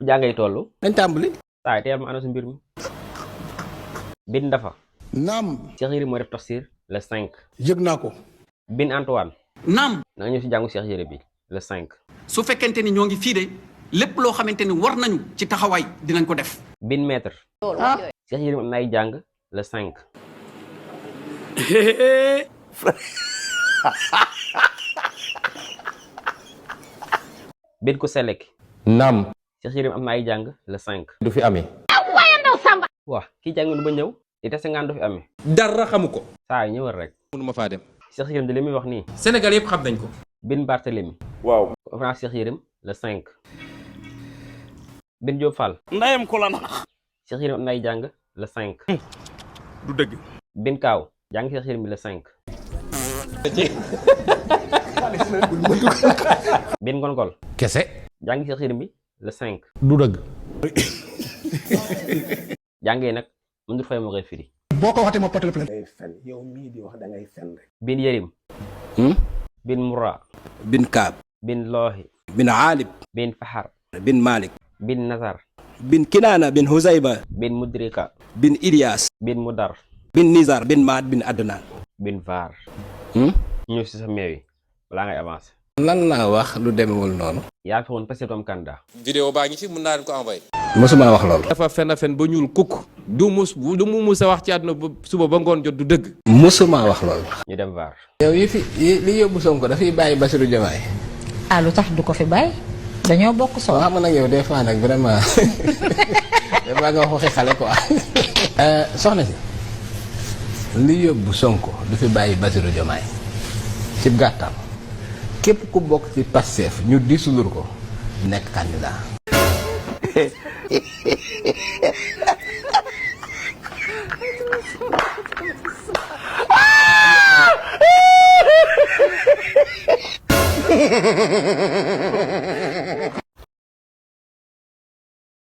jàngay tollu dañ tàmbali. saa teel ma ana su mbir mi. bin dafa. naam. Cheikh Yerim moo def tafsir le 5. yëg naa ko. bin Antoine. naam. na nga ñëw si jàngu Cheikh Yerim bi le 5. su fekkente ni ñoo ngi fii de lépp loo xamante ni war nañu ci taxawaay dinañ ko def. bin maître. Cheikh Yerim am na ay jàng le 5. bin ko selek. naam. Cheikh Yerim am na ay jàng le 5. du fi amee. waaw kii jàng nu ba ñëw di tese ngaan du fi amee. dara xamu ko. saa yi ñëwal rek. mënuma faa dem. Cheikh Yerim de li muy wax nii. Sénégal yëpp xam nañ ko. bin Barthélemy. waaw. conférence Cheikh Yerim le 5. bin Diop Fall. ndayam ko la nax. Cheikh Yerim am na ay jàng le 5. du dëgg. bin Kaaw jàng Cheikh Yerim bi le 5. bin Ngongol kese. jàng Cheikh Yerim bi le 5. du dëgg. jàngee nag mënul fay moo koy firi. boo ko waxatee ma porte plainte. ngay fen yow mii di wax da ngay fen rek. bin Yerim. bin Moura. bin Kaab. bin Loohi. bin Aalib. bin Fahar. bin Malik. bin Nazar. bin Kinaana bin Huzayba. bin Mudrika. bin Ilyas. bin Mudar. bin Nizar bin Maad bin Adnaan. bin Var. ñëw si sa meew yi balaa ngay avancé. lan laa wax lu demewul noonu. yaa fi woon parce que tom candidat. vidéo baa ngi fi mën naa leen ko envoyé. mosuma wax loolu. dafa fen a fen ba ñuul kukk. du mu mus a wax ci àdduna ba suba ba ngoon jot du dëgg. mosuma wax loolu. ñu dem Var. yow li yóbbu Sonko dafay bàyyi Bassirou Diomaye. ah lu tax du ko fi bàyyi dañoo bokk soo. waaw xam nga nag yow des fois nag vraiment des fois nga wax waxi xale quoi. soxna si li yóbbu Sonko du fi bàyyi Bassirou Diomaye ci gàttal képp ku bokk ci Pastef ñu disulur ko nekk candidat.